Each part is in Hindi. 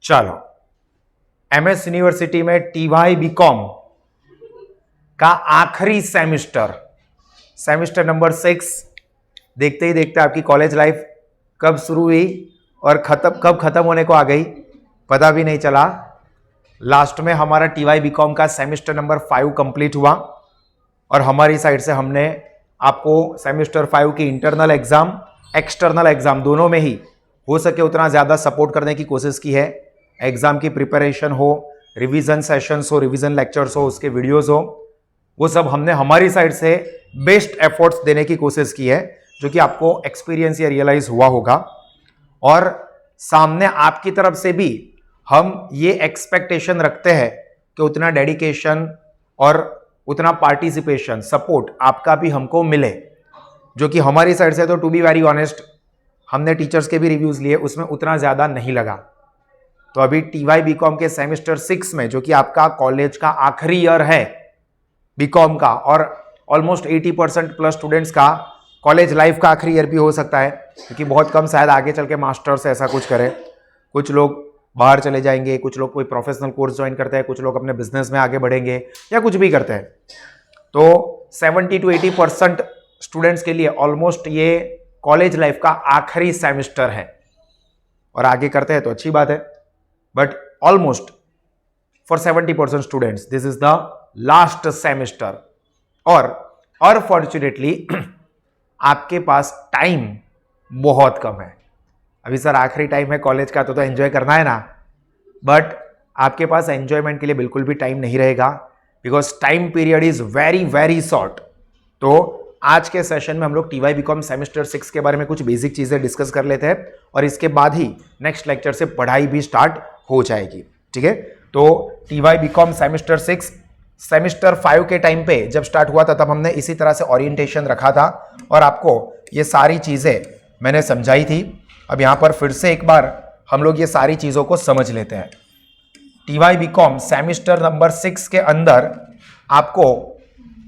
चलो, एमएस यूनिवर्सिटी में टीवाई बीकॉम का आखिरी सेमेस्टर नंबर 6, देखते ही देखते आपकी कॉलेज लाइफ कब शुरू हुई और कब खत्म होने को आ गई पता भी नहीं चला। लास्ट में हमारा टीवाई बीकॉम का सेमेस्टर नंबर 5 कंप्लीट हुआ और हमारी साइड से हमने आपको सेमेस्टर 5 की इंटरनल एग्जाम, एक्सटर्नल एग्जाम दोनों में ही हो सके उतना ज्यादा सपोर्ट करने की कोशिश की है। एग्जाम की प्रिपरेशन हो, रिवीजन सेशंस हो, रिवीजन लेक्चर्स हो, उसके वीडियोस हो, वो सब हमने हमारी साइड से बेस्ट एफर्ट्स देने की कोशिश की है, जो कि आपको एक्सपीरियंस या रियलाइज हुआ होगा। और सामने आपकी तरफ से भी हम ये एक्सपेक्टेशन रखते हैं कि उतना डेडिकेशन और उतना पार्टिसिपेशन, सपोर्ट आपका भी हमको मिले, जो कि हमारी साइड से तो टू बी वेरी ऑनेस्ट हमने टीचर्स के भी रिव्यूज लिए, उसमें उतना ज्यादा नहीं लगा। तो अभी टीवाई बीकॉम के सेमेस्टर 6 में, जो कि आपका कॉलेज का आखिरी ईयर है बीकॉम का, और ऑलमोस्ट 80% प्लस स्टूडेंट्स का कॉलेज लाइफ का आखिरी ईयर भी हो सकता है, क्योंकि बहुत कम शायद आगे चल के मास्टर्स ऐसा कुछ करें। कुछ लोग बाहर चले जाएंगे, कुछ लोग कोई प्रोफेशनल कोर्स ज्वाइन करते हैं, कुछ लोग अपने बिजनेस में आगे बढ़ेंगे या कुछ भी करते हैं। तो 70 to 80% स्टूडेंट्स के लिए ऑलमोस्ट ये कॉलेज लाइफ का आखिरी सेमेस्टर है, और आगे करते हैं तो अच्छी बात है, but almost for 70% students this is the last semester. और अनफॉर्चुनेटली आपके पास टाइम बहुत कम है। अभी सर आखिरी टाइम है कॉलेज का, तो एंजॉय करना है ना, बट आपके पास एंजॉयमेंट के लिए बिल्कुल भी टाइम नहीं रहेगा, because time period is very very short. तो आज के सेशन में हम लोग टीवाई बीकॉम सेमेस्टर 6 के बारे में कुछ बेसिक चीजें डिस्कस कर लेते हैं, और इसके बाद ही नेक्स्ट लेक्चर से पढ़ाई भी स्टार्ट हो जाएगी। ठीक है, तो टीवाई बीकॉम सेमेस्टर 6 सेमेस्टर 5 के टाइम पे जब स्टार्ट हुआ था, तब हमने इसी तरह से ओरिएंटेशन रखा था और आपको ये सारी चीजें मैंने समझाई थी। अब यहां पर फिर से एक बार हम लोग ये सारी चीजों को समझ लेते हैं। टीवाई बीकॉम सेमेस्टर नंबर 6 के अंदर आपको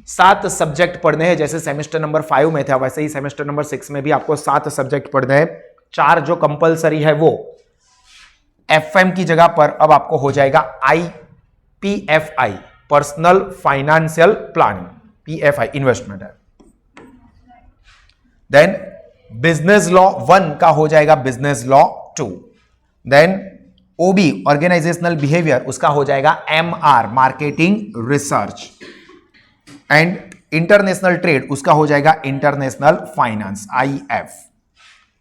7 सब्जेक्ट पढ़ने हैं। जैसे सेमेस्टर नंबर 5 में था, वैसे ही सेमेस्टर नंबर 6 में भी आपको 7 सब्जेक्ट पढ़ने हैं। 4 जो कंपलसरी है वो एफएम की जगह पर अब आपको हो जाएगा IPFI, personal financial planning, PFI investment है। देन बिजनेस लॉ 1 का हो जाएगा business law 2। Then OB organizational behaviour, उसका हो जाएगा MR marketing research. And international trade, उसका हो जाएगा इंटरनेशनल फाइनेंस, IF।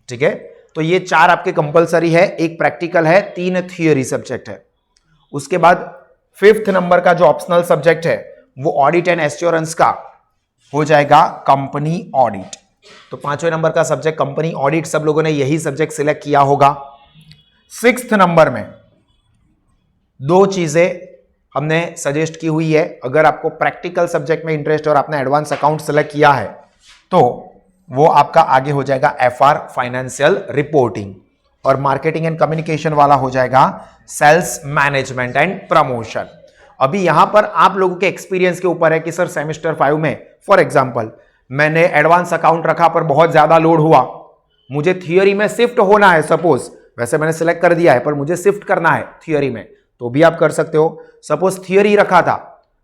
ठीक है, तो ये 4 आपके कंपलसरी है, एक प्रैक्टिकल है, 3 थियोरी सब्जेक्ट है। उसके बाद 5th नंबर का जो ऑप्शनल सब्जेक्ट है वो ऑडिट एंड एश्योरेंस का हो जाएगा कंपनी ऑडिट। तो 5वें नंबर का सब्जेक्ट कंपनी ऑडिट, सब लोगों ने यही सब्जेक्ट सिलेक्ट किया होगा। 6th नंबर में 2 चीजें हमने सजेस्ट की हुई है। अगर आपको प्रैक्टिकल सब्जेक्ट में इंटरेस्ट और आपने एडवांस अकाउंट सेलेक्ट किया है, तो वो आपका आगे हो जाएगा FR फाइनेंशियल रिपोर्टिंग, और मार्केटिंग एंड कम्युनिकेशन वाला हो जाएगा सेल्स मैनेजमेंट एंड प्रमोशन। अभी यहां पर आप लोगों के एक्सपीरियंस के ऊपर है कि सर सेमेस्टर 5 में फॉर एग्जांपल मैंने एडवांस अकाउंट रखा पर बहुत ज्यादा लोड हुआ, मुझे थियोरी में शिफ्ट होना है, सपोज वैसे मैंने सिलेक्ट कर दिया है पर मुझे शिफ्ट करना है थियोरी में, तो भी आप कर सकते हो। सपोज थियोरी रखा था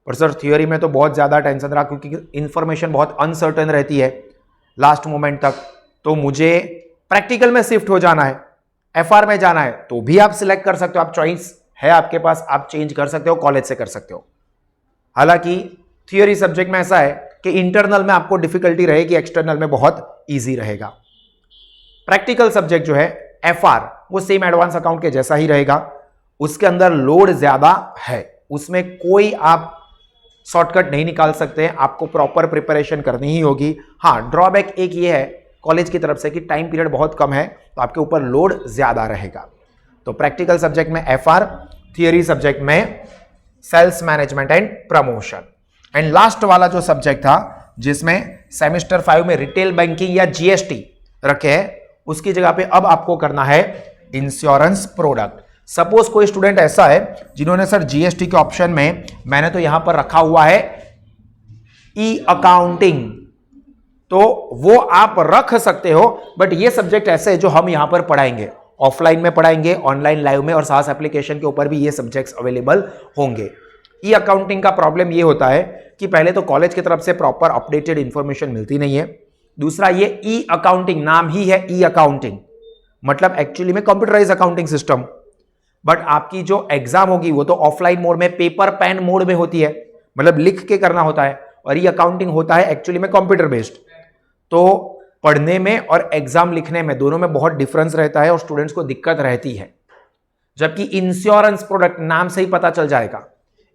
पर सर थियोरी में तो बहुत ज्यादा टेंशन रहा, क्योंकि इंफॉर्मेशन बहुत अनसर्टेन रहती है लास्ट मोमेंट तक, तो मुझे प्रैक्टिकल में शिफ्ट हो जाना है, FR में जाना है, तो भी आप सिलेक्ट कर सकते हो। आप चॉइस है आपके पास, आप चेंज कर सकते हो, कॉलेज से कर सकते हो। हालांकि थियोरी सब्जेक्ट में ऐसा है कि इंटरनल में आपको डिफिकल्टी रहेगी, एक्सटर्नल में बहुत इजी रहेगा। प्रैक्टिकल सब्जेक्ट जो है FR, वो सेम एडवांस अकाउंट के जैसा ही रहेगा, उसके अंदर लोड ज्यादा है, उसमें कोई आप शॉर्टकट नहीं निकाल सकते हैं, आपको प्रॉपर प्रिपरेशन करनी ही होगी। हाँ, ड्रॉबैक एक ये है कॉलेज की तरफ से कि टाइम पीरियड बहुत कम है, तो आपके ऊपर लोड ज्यादा रहेगा। तो प्रैक्टिकल सब्जेक्ट में FR, थियोरी सब्जेक्ट में sales management and promotion. And last वाला जो सब्जेक्ट था जिसमें सेमेस्टर 5 में रिटेल बैंकिंग या GST रखे हैं, उसकी जगह पे अब आपको करना है इंश्योरेंस प्रोडक्ट। सपोज कोई स्टूडेंट ऐसा है जिन्होंने सर GST के ऑप्शन में मैंने तो यहां पर रखा हुआ है अकाउंटिंग, तो वो आप रख सकते हो, बट ये सब्जेक्ट ऐसे है जो हम यहां पर पढ़ाएंगे। ऑफलाइन में पढ़ाएंगे, ऑनलाइन लाइव में, और सास एप्लीकेशन के ऊपर भी ये सब्जेक्ट्स अवेलेबल होंगे। ई अकाउंटिंग का प्रॉब्लम ये होता है कि पहले तो कॉलेज की तरफ से प्रॉपर अपडेटेड इंफॉर्मेशन मिलती नहीं है। दूसरा, ये ई अकाउंटिंग नाम ही है ई अकाउंटिंग, मतलब एक्चुअली में कंप्यूटराइज अकाउंटिंग सिस्टम, बट आपकी जो एग्जाम होगी वो तो ऑफलाइन मोड में, पेपर पेन मोड में होती है, मतलब लिख के करना होता है, और ई अकाउंटिंग होता है एक्चुअली में कंप्यूटर बेस्ड। तो पढ़ने में और एग्जाम लिखने में दोनों में बहुत डिफरेंस रहता है और स्टूडेंट्स को दिक्कत रहती है। जबकि इंश्योरेंस प्रोडक्ट नाम से ही पता चल जाएगा,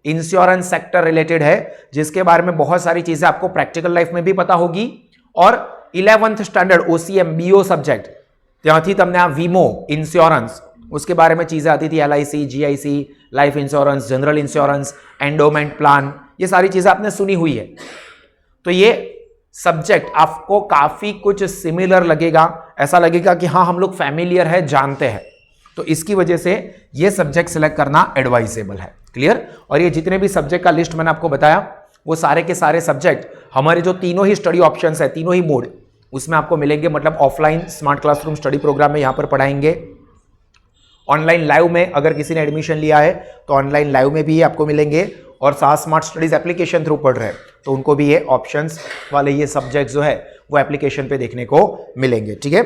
इंश्योरेंस सेक्टर रिलेटेड है, जिसके बारे में बहुत सारी चीजें आपको प्रैक्टिकल लाइफ में भी पता होगी। और 11th standard OCM BO subject त्याथी तमने आ वीमो इंश्योरेंस उसके बारे में चीजें आती थी, LIC, GIC, life insurance, general insurance, endowment plan, ये सारी चीजें आपने सुनी हुई है। तो ये सब्जेक्ट आपको काफी कुछ सिमिलर लगेगा, ऐसा लगेगा कि हाँ हम लोग फैमिलियर है, जानते हैं, तो इसकी वजह से ये सब्जेक्ट सिलेक्ट करना एडवाइजेबल है। क्लियर? और ये जितने भी सब्जेक्ट का लिस्ट मैंने आपको बताया वो सारे के सारे सब्जेक्ट हमारे जो तीनों ही स्टडी ऑप्शंस है, तीनों ही मोड, उसमें आपको मिलेंगे। मतलब offline smart classroom study programme में यहां पर पढ़ाएंगे, ऑनलाइन लाइव में अगर किसी ने एडमिशन लिया है तो ऑनलाइन लाइव में भी आपको मिलेंगे, और साथ स्मार्ट स्टडीज एप्लीकेशन थ्रू पढ़ रहे हैं तो उनको भी ये ऑप्शंस वाले ये सब्जेक्ट जो है वो एप्लीकेशन पे देखने को मिलेंगे। ठीक है,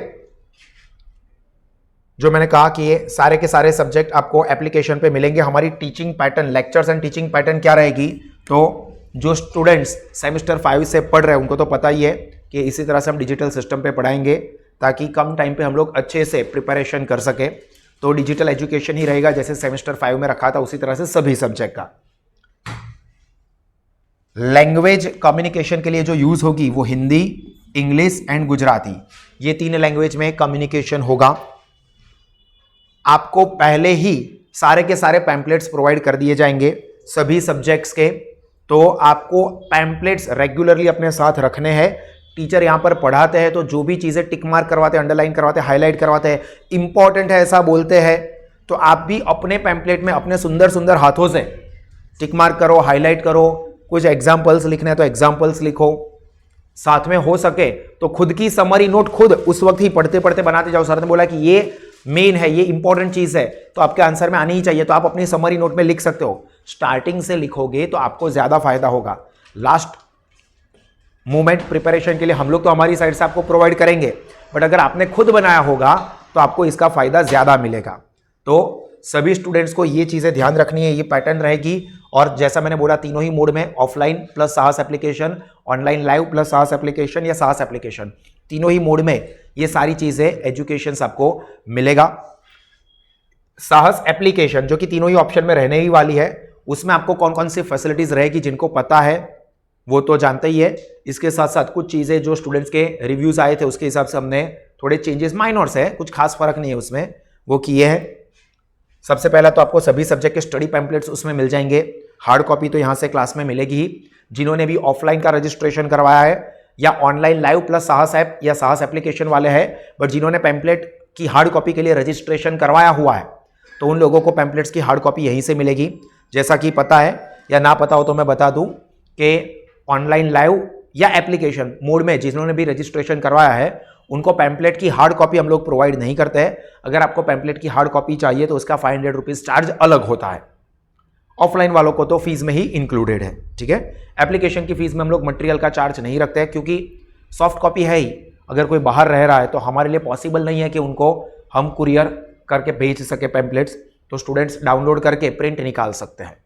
जो मैंने कहा कि ये सारे के सारे सब्जेक्ट आपको एप्लीकेशन पे मिलेंगे। हमारी teaching pattern, lectures and teaching pattern क्या रहेगी, तो जो स्टूडेंट्स सेमेस्टर 5 से पढ़ रहे हैं उनको तो पता ही है कि इसी तरह से हम डिजिटल सिस्टम पे पढ़ाएंगे ताकि कम टाइम पे हम लोग अच्छे से प्रिपरेशन कर सके। तो डिजिटल एजुकेशन ही रहेगा जैसे सेमेस्टर 5 में रखा था, उसी तरह से सभी सब्जेक्ट का। लैंग्वेज कम्युनिकेशन के लिए जो यूज होगी वो हिंदी, इंग्लिश एंड गुजराती, ये 3 लैंग्वेज में कम्युनिकेशन होगा। आपको पहले ही सारे के सारे पैम्पलेट्स प्रोवाइड कर दिए जाएंगे सभी सब्जेक्ट्स के, तो आपको पैम्पलेट्स रेगुलरली अपने साथ रखने हैं। टीचर यहां पर पढ़ाते हैं तो जो भी चीजें टिक मार्क करवाते हैं, अंडरलाइन करवाते हैं, हाईलाइट करवाते हैं, इंपॉर्टेंट है ऐसा बोलते हैं, तो आप भी अपने पैम्पलेट में अपने सुंदर सुंदर हाथों से टिक मार्क करो, हाईलाइट करो। कुछ एग्जाम्पल्स लिखने हैं तो एग्जाम्पल्स लिखो, साथ में हो सके तो खुद की समरी नोट खुद उस वक्त ही पढ़ते पढ़ते बनाते जाओ। सर ने बोला कि ये मेन है, ये इंपॉर्टेंट चीज है, तो आपके आंसर में आनी ही चाहिए, तो आप अपनी समरी नोट में लिख सकते हो। स्टार्टिंग से लिखोगे तो आपको ज्यादा फायदा होगा। लास्ट मोमेंट प्रिपरेशन के लिए हम लोग तो हमारी साइड से आपको प्रोवाइड करेंगे, बट अगर आपने खुद बनाया होगा तो आपको इसका फायदा ज्यादा मिलेगा। तो सभी स्टूडेंट्स को ये चीजें ध्यान रखनी है, ये पैटर्न रहेगी। और जैसा मैंने बोला तीनों ही मोड में, ऑफलाइन प्लस साहस एप्लीकेशन, ऑनलाइन लाइव प्लस साहस एप्लीकेशन या साहस एप्लीकेशन, तीनों ही मोड में ये सारी चीजें एजुकेशन आपको मिलेगा। साहस एप्लीकेशन जो कि तीनों ही ऑप्शन में रहने ही वाली है, उसमें आपको कौन कौन सी फैसिलिटीज रहेगी जिनको पता है वो तो जानते ही है। इसके साथ साथ कुछ चीजें जो स्टूडेंट्स के रिव्यूज आए थे उसके हिसाब से हमने थोड़े चेंजेस, माइनर्स है, कुछ खास फर्क नहीं है उसमें, वो किए हैं। सबसे पहला तो आपको सभी सब्जेक्ट के स्टडी पैम्पलेट्स उसमें मिल जाएंगे। हार्ड कॉपी तो यहां से क्लास में मिलेगी ही। जिन्होंने भी ऑफलाइन का रजिस्ट्रेशन करवाया है या ऑनलाइन लाइव प्लस साहस ऐप या साहस एप्लीकेशन वाले हैं, बट जिन्होंने पैम्पलेट की हार्ड कॉपी के लिए रजिस्ट्रेशन करवाया हुआ है तो उन लोगों को पैम्पलेट्स की हार्ड कॉपी यहीं से मिलेगी। जैसा कि पता है या ना पता हो तो मैं बता दूं कि ऑनलाइन लाइव या एप्लीकेशन मोड में जिन्होंने भी रजिस्ट्रेशन करवाया है उनको पैम्पलेट की हार्ड कॉपी हम लोग प्रोवाइड नहीं करते हैं। अगर आपको पैम्पलेट की हार्ड कॉपी चाहिए तो उसका 500 रुपीज चार्ज अलग होता है। ऑफलाइन वालों को तो फीस में ही इंक्लूडेड है। ठीक है, एप्लीकेशन की फीस में हम लोग मटेरियल का चार्ज नहीं रखते हैं क्योंकि सॉफ्ट कॉपी है ही। अगर कोई बाहर रह रहा है तो हमारे लिए पॉसिबल नहीं है कि उनको हम कुरियर करके भेज सके पैम्पलेट्स, तो स्टूडेंट्स डाउनलोड करके प्रिंट निकाल सकते हैं।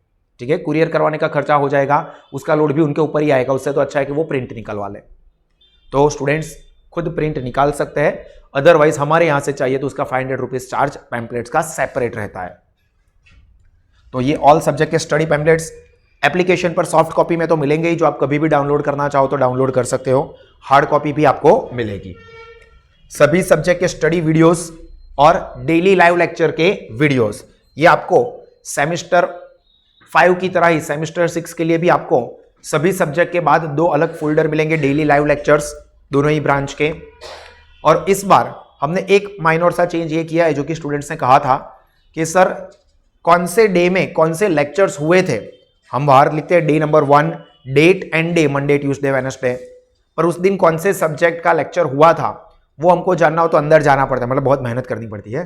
ठीक है, कुरियर करवाने का खर्चा हो जाएगा, उसका लोड भी उनके ऊपर ही आएगा, उससे तो अच्छा है कि वो प्रिंट निकलवा ले। तो स्टूडेंट्स खुद प्रिंट निकाल सकते हैं, अदरवाइज हमारे यहां से चाहिए तो उसका 500 रुपीज चार्ज पैम्पलेट्स का सेपरेट रहता है। तो ये ऑल सब्जेक्ट के स्टडी पैम्पलेट्स एप्लीकेशन पर सॉफ्ट कॉपी में तो मिलेंगे ही, जो आप कभी भी डाउनलोड करना चाहो तो डाउनलोड कर सकते हो। हार्ड कॉपी भी आपको मिलेगी। सभी सब्जेक्ट के स्टडी वीडियोस और डेली लाइव लेक्चर के वीडियोस, ये आपको सेमेस्टर 5 की तरह ही सेमेस्टर 6 के लिए भी आपको सभी सब्जेक्ट के बाद 2 अलग फोल्डर मिलेंगे, डेली लाइव लेक्चर्स दोनों ही ब्रांच के। और इस बार हमने एक माइनर सा चेंज ये किया है, जो कि स्टूडेंट्स ने कहा था कि सर कौन से डे में कौन से लेक्चर्स हुए थे। हम बाहर लिखते हैं day number 1, date and day, Monday Tuesday Wednesday, पर उस दिन कौन से सब्जेक्ट का लेक्चर हुआ था वो हमको जानना हो तो अंदर जाना पड़ता है, मतलब बहुत मेहनत करनी पड़ती है।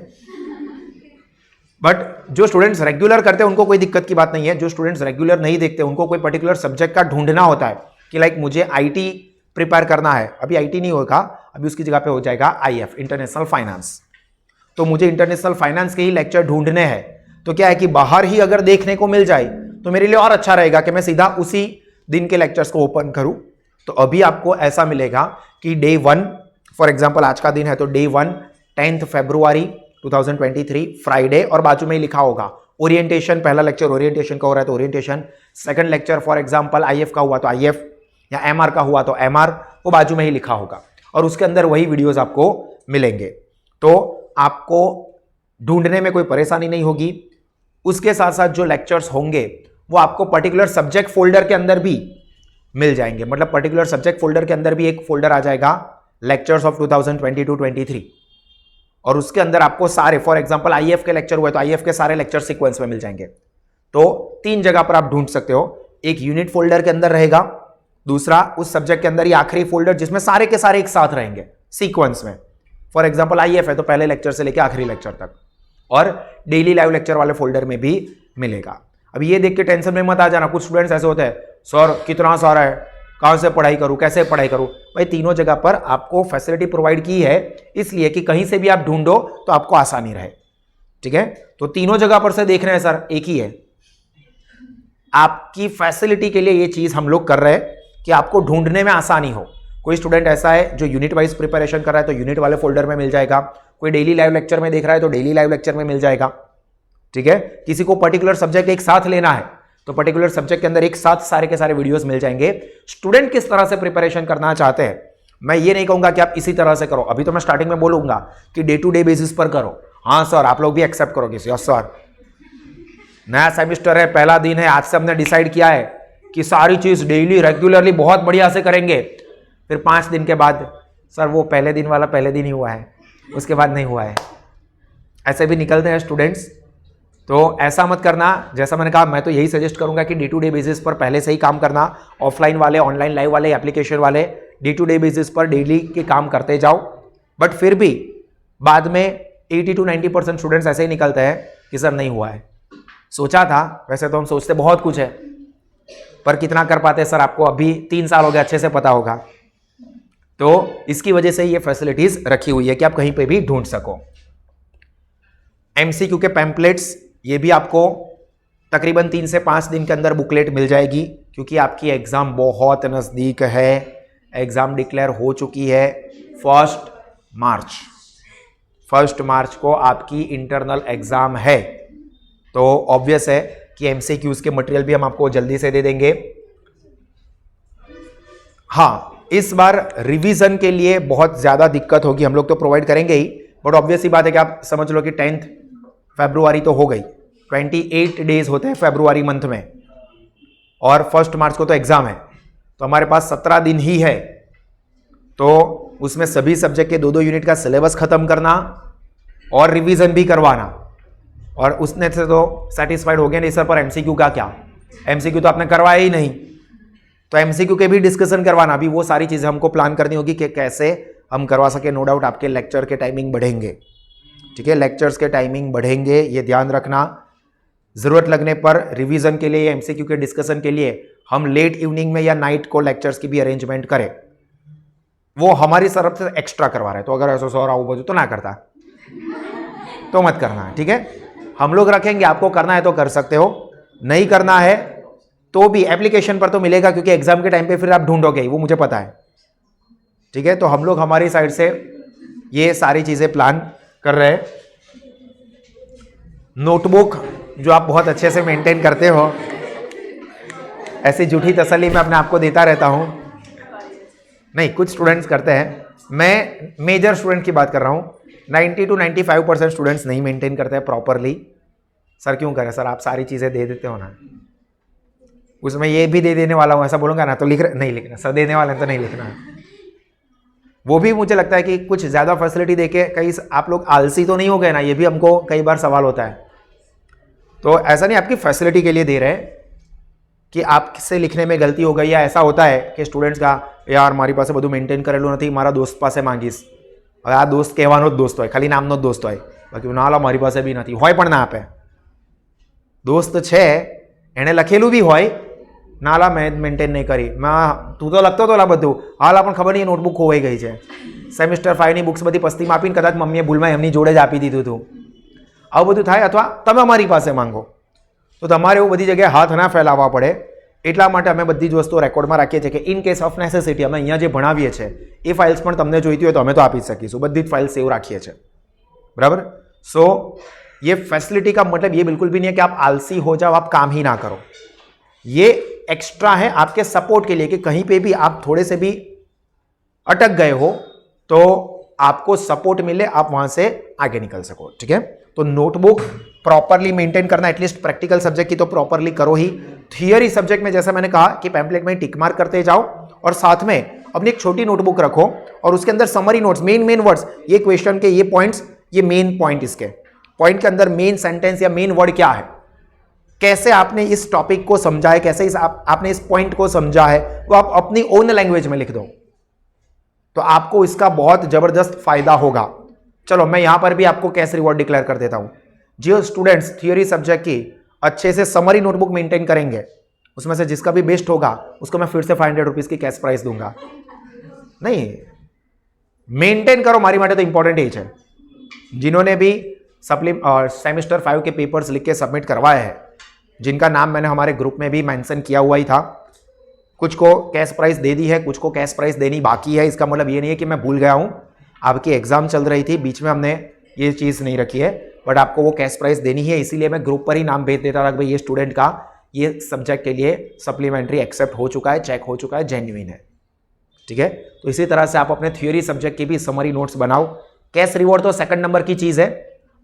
बट जो स्टूडेंट्स रेगुलर करते हैं उनको कोई दिक्कत की बात नहीं है। जो स्टूडेंट्स रेगुलर नहीं देखते उनको कोई पर्टिकुलर सब्जेक्ट का ढूंढना होता है कि लाइक मुझे आईटी प्रिपेयर करना है, अभी आईटी नहीं होगा, अभी उसकी जगह पे हो जाएगा आईएफ, इंटरनेशनल फाइनेंस। तो मुझे इंटरनेशनल फाइनेंस के ही लेक्चर ढूंढने हैं, तो क्या है कि बाहर ही अगर देखने को मिल जाए तो मेरे लिए और अच्छा रहेगा कि मैं सीधा उसी दिन के लेक्चर्स को ओपन करूं। तो अभी आपको ऐसा मिलेगा कि डे 1, फॉर एग्जांपल आज का दिन है तो डे 1 10 फरवरी 2023 फ्राइडे, और बाजू में ही लिखा होगा ओरिएंटेशन। पहला लेक्चर ओरिएंटेशन का हो रहा है तो orientation, second lecture for example if का हुआ तो आईएफ, या एमआर का हुआ तो एमआर, वो बाजू में ही लिखा होगा और उसके अंदर वही वीडियोस आपको मिलेंगे। तो आपको ढूंढने में कोई परेशानी नहीं होगी। उसके साथ साथ जो लेक्चर्स होंगे वो आपको पर्टिकुलर सब्जेक्ट फोल्डर के अंदर भी मिल जाएंगे। मतलब पर्टिकुलर सब्जेक्ट फोल्डर के अंदर भी एक फोल्डर आ जाएगा लेक्चर्स ऑफ 2022-23, और उसके अंदर आपको सारे, फॉर एग्जांपल आईएफ के लेक्चर हुए तो आईएफ के सारे लेक्चर सीक्वेंस में मिल जाएंगे। तो 3 जगह पर आप ढूंढ सकते हो, एक यूनिट फोल्डर के अंदर रहेगा, दूसरा उस सब्जेक्ट के अंदर ही आखिरी फोल्डर जिसमें सारे के सारे एक साथ रहेंगे सीक्वेंस में। फॉर एग्जांपल आईएफ है तो पहले लेक्चर से लेकर आखिरी लेक्चर तक, और डेली लाइव लेक्चर वाले फोल्डर में भी मिलेगा। अब ये देख के टेंशन में मत आ जाना, कुछ स्टूडेंट्स ऐसे होते हैं, सर कितना सारा है, कहां से पढ़ाई करूं, कैसे पढ़ाई करूं। भाई तीनों जगह पर आपको फैसिलिटी प्रोवाइड की है इसलिए कि कहीं से भी आप ढूंढो तो आपको आसानी रहे, ठीक है। तो तीनों जगह पर से देख रहे हैं सर, एक ही है। आपकी फैसिलिटी के लिए ये चीज हम लोग कर रहे हैं कि आपको ढूंढने में आसानी हो। कोई स्टूडेंट ऐसा है जो यूनिट वाइज प्रिपरेशन कर रहा है तो यूनिट वाले फोल्डर में मिल जाएगा, कोई डेली लाइव लेक्चर में देख रहा है तो डेली लाइव लेक्चर में मिल जाएगा, ठीक है। किसी को पर्टिकुलर सब्जेक्ट एक साथ लेना है तो पर्टिकुलर सब्जेक्ट के अंदर एक साथ सारे के सारे वीडियोस मिल जाएंगे। स्टूडेंट किस तरह से प्रिपरेशन करना चाहते हैं, मैं ये नहीं कहूंगा कि आप इसी तरह से करो। अभी तो मैं स्टार्टिंग में बोलूंगा कि डे टू डे बेसिस पर करो। हाँ सर, आप लोग भी एक्सेप्ट करोगे, यस सर नया सेमिस्टर है, पहला दिन है, आज से हमने डिसाइड किया है कि सारी चीज डेली रेगुलरली बहुत बढ़िया से करेंगे। फिर 5 दिन के बाद सर वो पहले दिन वाला पहले दिन ही हुआ है, उसके बाद नहीं हुआ है। ऐसे भी निकलते हैं स्टूडेंट्स, तो ऐसा मत करना। जैसा मैंने कहा, मैं तो यही सजेस्ट करूंगा कि डे टू डे बेसिस पर पहले से ही काम करना। ऑफलाइन वाले, ऑनलाइन लाइव वाले, एप्लीकेशन वाले डे टू डे बेसिस पर डेली के काम करते जाओ। बट फिर भी बाद में 80 to 90% स्टूडेंट्स ऐसे ही निकलते हैं कि सर नहीं हुआ है। सोचा था, वैसे तो हम सोचते बहुत कुछ है पर कितना कर पाते हैं सर, आपको अभी 3 साल हो गए, अच्छे से पता होगा। तो इसकी वजह से ये फैसिलिटीज रखी हुई है कि आप कहीं पे भी ढूंढ सको। एमसीक्यू के पैम्पलेट्स, ये भी आपको तकरीबन 3 से 5 दिन के अंदर बुकलेट मिल जाएगी, क्योंकि आपकी एग्जाम बहुत नज़दीक है। एग्जाम डिक्लेयर हो चुकी है 1 मार्च को आपकी इंटरनल एग्जाम है। तो ऑब्वियस है कि एमसीक्यूज के मटेरियल भी हम आपको जल्दी से दे देंगे। हाँ, इस बार रिवीजन के लिए बहुत ज्यादा दिक्कत होगी, हम लोग तो प्रोवाइड करेंगे ही, बट ऑब्वियस ही बात है कि आप समझ लो कि 10 फरवरी तो हो गई, 28 डेज होते हैं फरवरी मंथ में, और 1 मार्च को तो एग्जाम है, तो हमारे पास 17 दिन ही है। तो उसमें सभी सब्जेक्ट के 2-2 यूनिट का सिलेबस खत्म करना और रिवीजन भी करवाना, और उसने से तो सेटिस्फाइड हो गया नहीं सर, पर एमसीक्यू का क्या, एमसीक्यू तो आपने करवाया ही नहीं, तो एमसीक्यू के भी डिस्कशन करवाना। अभी वो सारी चीजें हमको प्लान करनी होगी कि कैसे हम करवा सके। नो डाउट आपके लेक्चर के टाइमिंग बढ़ेंगे, ठीक है, लेक्चर्स के टाइमिंग बढ़ेंगे, ये ध्यान रखना। जरूरत लगने पर रिवीजन के लिए या एमसीक्यू के डिस्कशन के लिए हम लेट इवनिंग में या नाइट को लेक्चर्स की भी अरेंजमेंट करें, वो हमारी तरफ से एक्स्ट्रा करवा रहे हैं। तो अगर ऐसा सौ आओ बजो तो ना करता तो मत करना, ठीक है। हम लोग रखेंगे, आपको करना है तो कर सकते हो, नहीं करना है तो भी एप्लीकेशन पर तो मिलेगा, क्योंकि एग्जाम के टाइम पे फिर आप ढूंढोगे ही, वो मुझे पता है, ठीक है। तो हम लोग हमारी साइड से ये सारी चीजें प्लान कर रहे हैं। नोटबुक जो आप बहुत अच्छे से मेंटेन करते हो, ऐसी झूठी तसल्ली मैं अपने आप को देता रहता हूं। नहीं, कुछ स्टूडेंट्स करते हैं, मैं मेजर स्टूडेंट की बात कर रहा हूं। 90 to 95% स्टूडेंट्स नहीं मेंटेन करते हैं प्रॉपरली। सर क्यों करें सर, आप सारी चीज़ें दे देते हो ना, उसमें ये भी दे देने वाला हूँ ऐसा बोलूँगा ना तो नहीं लिखना सर, देने वाले हैं तो नहीं लिखना। वो भी मुझे लगता है कि कुछ ज़्यादा फैसिलिटी देके कहीं आप लोग आलसी तो नहीं हो गए ना, ये भी हमको कई बार सवाल होता है। तो ऐसा नहीं, आपकी फैसिलिटी के लिए दे रहे हैं कि आपसे लिखने में गलती हो गई, या ऐसा होता है कि स्टूडेंट्स का यार मारी पास બધું मेंटेन करेલું નથી, મારા दोस्त પાસે માંગીશ। હવે આ दोस्त કહેવાનો જ દોસ્ત હોય, ખાલી નામનો જ દોસ્ત હોય, બાકી ના લા મારી પાસે બી નથી હોય પણ ના આપે। દોસ્ત છે એણે લખેલું બી હોય નાલા મેં મેન્ટેન નહીં કરી, તું તો લખતો હતો બધું, હાલ આપણને ખબર નહીં નોટબુક ખોવાઈ ગઈ છે, સેમિસ્ટર 5ની બુક્સ બધી પસ્તીમાં આપીને કદાચ મમ્મીએ ભૂલમાં એમની જોડે જ આપી દીધું હતું, આવું બધું થાય. અથવા તમે અમારી પાસે માંગો તો તમારે એવું બધી જગ્યાએ હાથ ના ફેલાવવા પડે. એટલા માટે અમે બધી જ વસ્તુઓ રેકોર્ડમાં રાખીએ છીએ કે ઇન કેસ ઓફ નેસેસિટી અમે અહીંયા જે ભણાવીએ છીએ એ ફાઇલ્સ પણ તમને જોઈતી હોય તો અમે તો આપી શકીશું. બધી જ फाइल सेव રાખીએ છીએ, बराबर. सो ये फैसिलिटी का मतलब ये बिल्कुल भी नहीं है कि आप आलसी हो जाओ, आप काम ही ना करो. ये एक्स्ट्रा है आपके सपोर्ट के लिए कि कहीं पे भी आप थोड़े से भी अटक गए हो तो आपको सपोर्ट मिले, आप वहां से आगे निकल सको. ठीक है, तो नोटबुक प्रॉपरली मेंटेन करना, एटलीस्ट प्रैक्टिकल सब्जेक्ट की तो प्रॉपरली करो ही. थियरी सब्जेक्ट में जैसा मैंने कहा कि पैम्पलेट में टिक मार्क करते जाओ और साथ में अपनी एक छोटी नोटबुक रखो और उसके अंदर समरी नोट्स, मेन वर्ड्स, ये क्वेश्चन के ये पॉइंट्स, ये मेन पॉइंट, इसके पॉइंट के अंदर मेन सेंटेंस या मेन वर्ड क्या है, कैसे आपने इस टॉपिक को समझा है, कैसे आपने इस पॉइंट को समझा है, वो आप अपनी ओन लैंग्वेज में लिख दो तो आपको इसका बहुत जबरदस्त फायदा होगा. चलो मैं यहां पर भी आपको कैश रिवॉर्ड डिक्लेयर कर देता हूं. जो स्टूडेंट्स थियोरी सब्जेक्ट की अच्छे से समरी नोटबुक मेंटेन करेंगे उसमें से जिसका भी बेस्ट होगा उसको मैं फिर से 500 रुपीज की कैश प्राइस दूंगा. नहीं, मेंटेन करो, मारी माटे तो इंपॉर्टेंट ही है. जिन्होंने भी सेमेस्टर 5 के पेपर्स लिख के सबमिट करवाए हैं, जिनका नाम मैंने हमारे ग्रुप में भी मेंशन किया हुआ ही था, कुछ को कैश प्राइस दे दी है, कुछ को कैश प्राइस देनी बाकी है. इसका मतलब ये नहीं है कि मैं भूल गया हूं, आपकी एग्जाम चल रही थी, बीच में हमने ये चीज़ नहीं रखी है, बट आपको वो कैश प्राइस देनी है. इसीलिए मैं ग्रुप पर ही नाम भेज देता था कि भाई ये स्टूडेंट का ये सब्जेक्ट के लिए सप्लीमेंट्री एक्सेप्ट हो चुका है, चेक हो चुका है, जेन्युइन है. ठीक है, तो इसी तरह से आप अपने थ्योरी सब्जेक्ट की भी समरी नोट्स बनाओ. कैश रिवॉर्ड तो सेकंड नंबर की चीज़ है,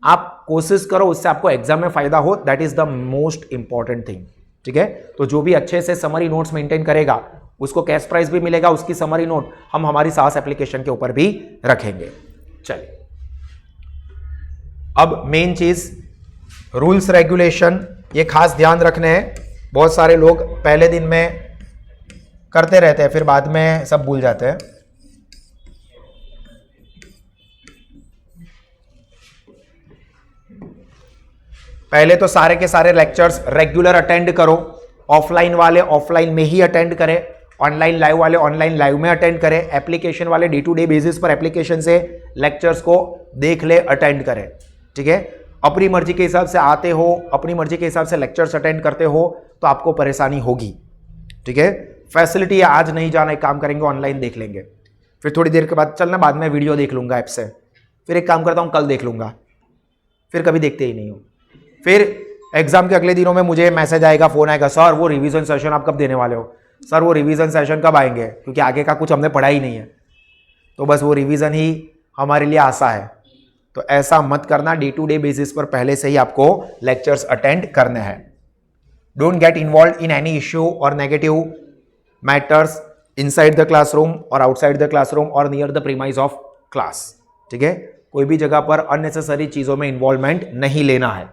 आप कोशिश करो उससे आपको एग्जाम में फायदा हो, that is the most important thing. ठीक है, तो जो भी अच्छे से समरी नोट्स मेंटेन करेगा उसको कैश प्राइस भी मिलेगा, उसकी समरी नोट हम हमारी सास एप्लीकेशन के ऊपर भी रखेंगे. चलिए, अब मेन चीज रूल्स रेगुलेशन, ये खास ध्यान रखने हैं. बहुत सारे लोग पहले दिन में करते रहते हैं, फिर बाद में सब भूल जाते हैं. पहले तो सारे के सारे लेक्चर्स रेगुलर अटेंड करो. ऑफलाइन वाले ऑफलाइन में ही अटेंड करें, ऑनलाइन लाइव वाले ऑनलाइन लाइव में अटेंड करें, एप्लीकेशन वाले डे टू डे बेसिस पर एप्लीकेशन से लेक्चर्स को देख ले, अटेंड करें. ठीक है, अपनी मर्जी के हिसाब से आते हो, अपनी मर्जी के हिसाब से लेक्चर्स अटेंड करते हो तो आपको परेशानी होगी. ठीक है, फैसिलिटी है, आज नहीं जाना, एक काम करेंगे ऑनलाइन देख लेंगे, फिर थोड़ी देर के बाद चलना, बाद में वीडियो देख लूंगा ऐप से, फिर एक काम करता हूँ कल देख लूंगा, फिर कभी देखते ही नहीं हो. फिर एग्जाम के अगले दिनों में मुझे मैसेज आएगा, फोन आएगा, सर वो रिवीजन सेशन आप कब देने वाले हो, सर वो रिवीजन सेशन कब आएंगे, क्योंकि आगे का कुछ हमने पढ़ा ही नहीं है, तो बस वो रिवीजन ही हमारे लिए आशा है. तो ऐसा मत करना, डे टू डे बेसिस पर पहले से ही आपको लेक्चर्स अटेंड करने हैं. Don't get involve in any issue और negative matters inside the classroom और आउटसाइड द क्लासरूम और near the premise of class. ठीक है, कोई भी जगह पर अननेसेसरी चीजों में इन्वॉल्वमेंट नहीं लेना है.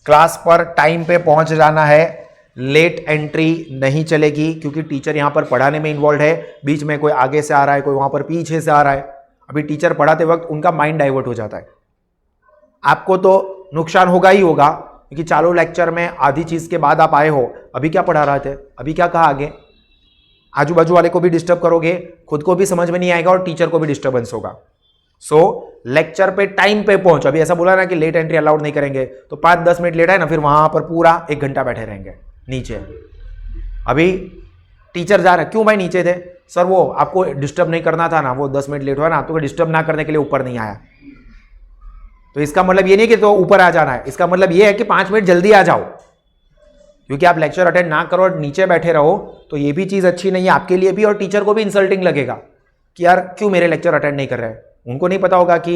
क्लास पर टाइम पे पहुंच जाना है, लेट एंट्री नहीं चलेगी, क्योंकि टीचर यहां पर पढ़ाने में इन्वॉल्व है, बीच में कोई आगे से आ रहा है, कोई वहां पर पीछे से आ रहा है, अभी टीचर पढ़ाते वक्त उनका माइंड डाइवर्ट हो जाता है. आपको तो नुकसान होगा ही होगा, क्योंकि चालू लेक्चर में आधी चीज के बाद आप आए हो, अभी क्या पढ़ा रहे थे, अभी क्या कहा आगे, आजू बाजू वाले को भी डिस्टर्ब करोगे, खुद को भी समझ में नहीं आएगा और टीचर को भी डिस्टर्बेंस होगा. सो लेक्चर पे टाइम पे पहुंच. अभी ऐसा बोला ना कि लेट एंट्री अलाउड नहीं करेंगे, तो 5-10 मिनट लेट है ना, फिर वहां पर पूरा 1 घंटा बैठे रहेंगे नीचे. अभी टीचर जा रहा है, क्यों भाई नीचे थे, सर वो आपको डिस्टर्ब नहीं करना था ना, वो 10 मिनट लेट हुआ ना, आपको डिस्टर्ब ना करने के लिए ऊपर नहीं आया. तो इसका मतलब ये नहीं कि तो ऊपर आ जाना है, इसका मतलब ये है कि 5 मिनट जल्दी आ जाओ, क्योंकि आप लेक्चर अटेंड ना करो और नीचे बैठे रहो तो ये भी चीज अच्छी नहीं है आपके लिए भी, और टीचर को भी इंसल्टिंग लगेगा कि यार क्यों मेरे लेक्चर अटेंड नहीं कर रहे हैं. उनको नहीं पता होगा कि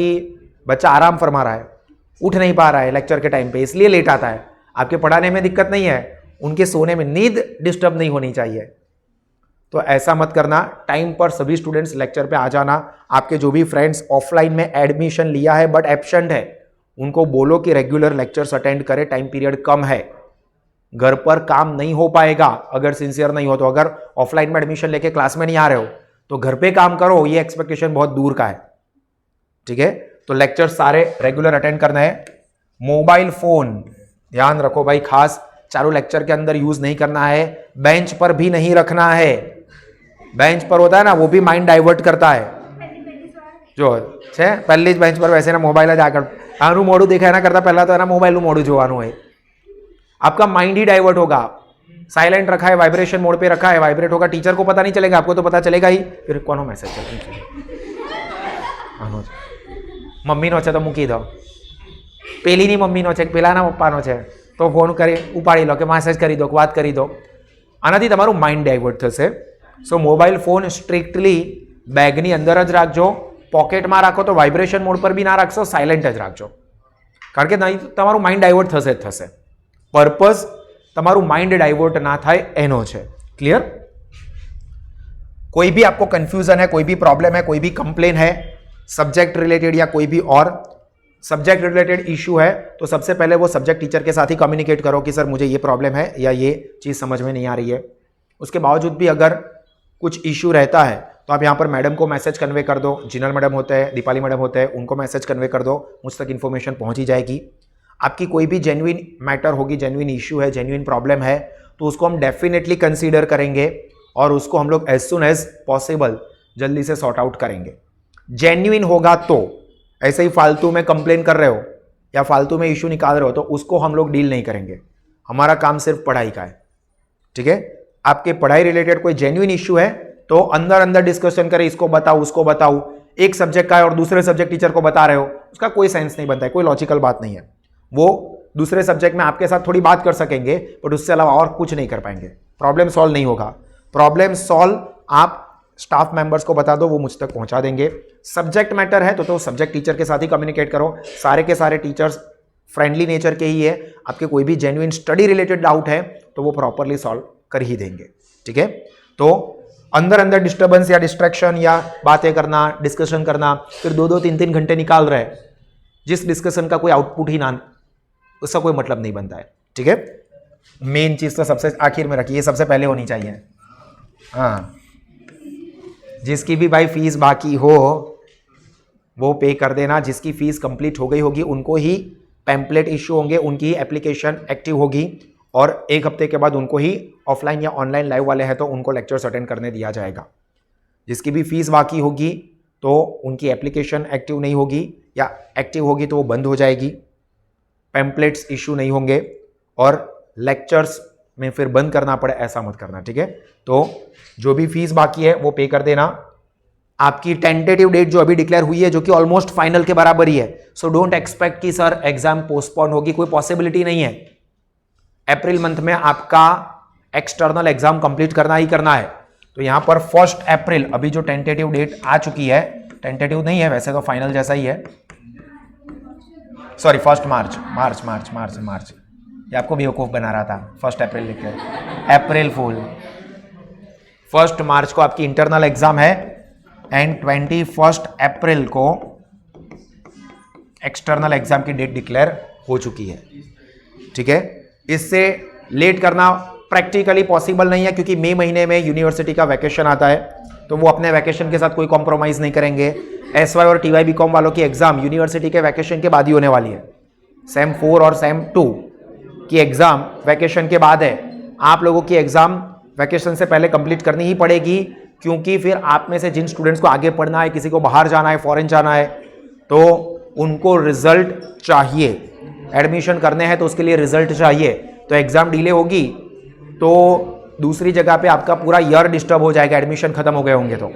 बच्चा आराम फरमा रहा है, उठ नहीं पा रहा है लेक्चर के टाइम पे, इसलिए लेट आता है. आपके पढ़ाने में दिक्कत नहीं है, उनके सोने में नींद डिस्टर्ब नहीं होनी चाहिए. तो ऐसा मत करना, टाइम पर सभी स्टूडेंट्स लेक्चर पे आ जाना. आपके जो भी फ्रेंड्स ऑफलाइन में एडमिशन लिया है बट एब्सेंट है, उनको बोलो कि रेगुलर लेक्चर्स अटेंड करें, टाइम पीरियड कम है, घर पर काम नहीं हो पाएगा अगर सिंसियर नहीं हो तो. अगर ऑफलाइन में एडमिशन लेके क्लास में नहीं आ रहे हो तो घर पे काम करो, ये एक्सपेक्टेशन बहुत दूर का है. ठीक है, तो लेक्चर सारे रेगुलर अटेंड करना है. मोबाइल फोन ध्यान रखो भाई, खास चारों लेक्चर के अंदर यूज नहीं करना है, बेंच पर भी नहीं रखना है। बेंच पर होता है ना, वो भी माइंड डाइवर्ट करता है। जो છે પહેલી જ બેન્ચ પર બેસીને મોબાઈલ જ આગળ આનું મોઢું દેખાય ના કરતા પહેલા તો એના મોબાઈલનું મોઢું જોવાનું હોય। आपका माइंड ही डाइवर्ट होगा। साइलेंट रखा है, वाइब्रेशन मोड पे रखा है, वाइब्रेट होगा, टीचर को पता नहीं चलेगा, आपको तो पता चलेगा ही। फिर कोनो मैसेज चले मम्मी नो छे तो मूकी दो, पेलीनी मम्मी नो छे पेलाना पप्पानो छे तो फोन કરી ઉપાડી લો કે મેસેજ કરી દો, વાત કરી દો। આનાથી તમારું માઇન્ડ ડાયવર્ટ થશે। સો મોબાઈલ ફોન સ્ટ્રિક્ટલી બેગની અંદર જ રાખજો, પોકેટમાં રાખો તો વાઇબ્રેશન મોડ પર બી ના રાખશો, સાયલેન્ટ જ રાખજો, કારણ કે નહીં તમારું માઇન્ડ ડાયવર્ટ થશે જ થશે। पर्पज તમારું माइंड डाइवर्ट ना थाय एनो छे। क्लियर? कोई भी आपको कंफ्यूजन है, कोई भी प्रॉब्लम है, कोई भी कंप्लेन है सब्जेक्ट रिलेटेड या कोई भी और सब्जेक्ट रिलेटेड इशू है, तो सबसे पहले वो सब्जेक्ट टीचर के साथ ही कम्युनिकेट करो कि सर मुझे ये प्रॉब्लम है या ये चीज़ समझ में नहीं आ रही है। उसके बावजूद भी अगर कुछ इशू रहता है तो आप यहाँ पर मैडम को मैसेज कन्वे कर दो, जिनल मैडम होते हैं, दीपाली मैडम होते हैं, उनको मैसेज कन्वे कर दो, मुझ तक इन्फॉर्मेशन पहुँच ही जाएगी। आपकी कोई भी जेन्युइन मैटर होगी, जेन्युइन इशू है, जेन्युइन प्रॉब्लम है, तो उसको हम डेफिनेटली कंसीडर करेंगे और उसको हम लोग एज सुन एज पॉसिबल जल्दी से सॉर्ट आउट करेंगे। जेन्युइन होगा तो, ऐसे ही फालतू में कंप्लेन कर रहे हो या फालतू में इशू निकाल रहे हो तो उसको हम लोग डील नहीं करेंगे। हमारा काम सिर्फ पढ़ाई का है। ठीक है? आपके पढ़ाई रिलेटेड कोई जेन्युइन इशू है तो अंदर अंदर डिस्कशन करें, इसको बताओ उसको बताओ। एक सब्जेक्ट का है और दूसरे सब्जेक्ट टीचर को बता रहे हो, उसका कोई सेंस नहीं बनता है, कोई लॉजिकल बात नहीं है। वो दूसरे सब्जेक्ट में आपके साथ थोड़ी बात कर सकेंगे बट उससे अलावा और कुछ नहीं कर पाएंगे, प्रॉब्लम सॉल्व नहीं होगा। प्रॉब्लम सॉल्व आप स्टाफ मेंबर्स को बता दो, वो मुझ तक पहुंचा देंगे। सब्जेक्ट मैटर है तो सब्जेक्ट टीचर के साथ ही कम्युनिकेट करो। सारे के सारे टीचर्स फ्रेंडली नेचर के ही है, आपके कोई भी जेन्युइन स्टडी रिलेटेड डाउट है तो वो प्रॉपरली सॉल्व कर ही देंगे। ठीक है? तो अंदर अंदर डिस्टर्बेंस या डिस्ट्रैक्शन या बातें करना, डिस्कशन करना, फिर 2-2, 3-3 घंटे निकाल रहे हैं, जिस डिस्कशन का कोई आउटपुट ही ना, उसका कोई मतलब नहीं बनता है। ठीक है? मेन चीज तो सबसे आखिर में रखिए, सबसे पहले होनी चाहिए। हाँ, जिसकी भी भाई फीस बाकी हो वो पे कर देना। जिसकी फीस कंप्लीट हो गई होगी उनको ही पैम्पलेट इश्यू होंगे, उनकी ही एप्लीकेशन एक्टिव होगी और 1 हफ्ते के बाद उनको ही ऑफलाइन या ऑनलाइन लाइव वाले हैं तो उनको लेक्चर्स अटेंड करने दिया जाएगा। जिसकी भी फीस बाकी होगी तो उनकी एप्लीकेशन एक्टिव नहीं होगी या एक्टिव होगी तो वो बंद हो जाएगी, पैम्पलेट्स इशू नहीं होंगे और लेक्चर्स में फिर बंद करना पड़े, ऐसा मत करना। ठीक है? तो जो भी फीस बाकी है वो पे कर देना। आपकी टेंटेटिव डेट जो अभी डिक्लेयर हुई है, जो कि ऑलमोस्ट फाइनल के बराबर ही है, सो डोंट एक्सपेक्ट कि सर एग्जाम पोस्टपोन होगी, कोई पॉसिबिलिटी नहीं है। अप्रैल मंथ में आपका एक्सटर्नल एग्जाम कंप्लीट करना ही करना है। तो यहां पर 1 अप्रैल अभी जो टेंटेटिव डेट आ चुकी है, टेंटेटिव नहीं है वैसे तो फाइनल जैसा ही है, सॉरी 1 मार्च, ये आपको बेवकूफ बना रहा था, 1 अप्रैल लिख के, अप्रैल फूल। 1 मार्च को आपकी इंटरनल एग्जाम है एंड 21 अप्रैल को एक्सटर्नल एग्जाम की डेट डिक्लेयर हो चुकी है। ठीक है? इससे लेट करना प्रैक्टिकली पॉसिबल नहीं है क्योंकि मई महीने में यूनिवर्सिटी का वैकेशन आता है, तो वो अपने वैकेशन के साथ कोई कॉम्प्रोमाइज नहीं करेंगे। एसवाई और टीवाई बीकॉम वालों की एग्जाम यूनिवर्सिटी के वैकेशन के बाद ही होने वाली है। सेम 4 और सेम 2 की एग्जाम वैकेशन के बाद है। आप लोगों की एग्जाम वैकेशन से पहले कंप्लीट करनी ही पड़ेगी क्योंकि फिर आप में से जिन स्टूडेंट्स को आगे पढ़ना है, किसी को बाहर जाना है, फॉरेन जाना है, तो उनको रिजल्ट चाहिए। एडमिशन करने हैं तो उसके लिए रिजल्ट चाहिए। तो एग्जाम डिले होगी तो दूसरी जगह पे आपका पूरा ईयर डिस्टर्ब हो जाएगा, एडमिशन खत्म हो गए होंगे तो।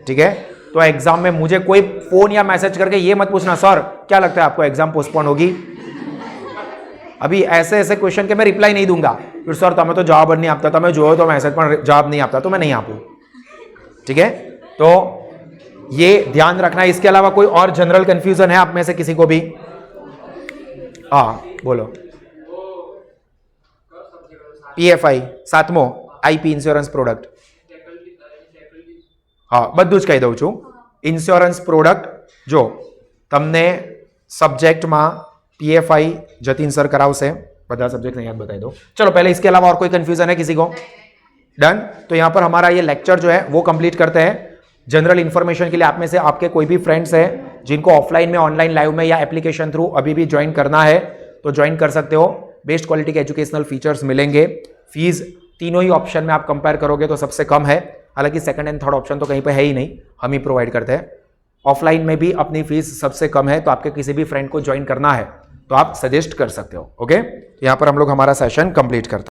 ठीक है? तो एग्जाम में मुझे कोई फोन या मैसेज करके ये मत पूछना सर क्या लगता है आपको एग्जाम पोस्टपोन होगी। अभी ऐसे ऐसे क्वेश्चन के मैं रिप्लाई नहीं दूंगा, फिर सर तुम्हें तो जवाब नहीं आता, तुम्हें जो तो मैसेज पर जवाब नहीं आता तो मैं नहीं आपू। ठीक है? तो ये ध्यान रखना है। इसके अलावा कोई और जनरल कंफ्यूजन है आप में से किसी को भी? हाँ बोलो। PFI 7મો IP ઇન્સ્યોરન્સ પ્રોડક્ટ, હા બધું જ કહી દઉં છું। ઇન્સ્યોરન્સ પ્રોડક્ટ જો તમને સબ્जेक्टમાં PFI જતીન સર કરાવશે, બધા सब्जेक्ट नहीं याद बताई दो। चलो पहले इसके अलावा और कोई कंफ्यूजन है किसी को? डन। तो यहां पर हमारा ये लेक्चर जो है वो कंप्लीट करते हैं। जनरल इंफॉर्मेशन के लिए आप में से आपके कोई भी फ्रेंड्स हैं जिनको ऑफलाइन में, ऑनलाइन लाइव में या एप्लीकेशन थ्रू अभी भी ज्वाइन करना है तो ज्वाइन कर सकते हो। बेस्ट क्वालिटी के एजुकेशनल फीचर्स मिलेंगे। फीस तीनों ही ऑप्शन में आप कंपेयर करोगे तो सबसे कम है, हालांकि सेकंड एंड थर्ड ऑप्शन तो कहीं पे है ही नहीं, हम ही प्रोवाइड करते हैं। ऑफलाइन में भी अपनी फीस सबसे कम है, तो आपके किसी भी फ्रेंड को ज्वाइन करना है तो आप सजेस्ट कर सकते हो। ओके, यहाँ पर हम लोग हमारा सेशन कंप्लीट करते हैं।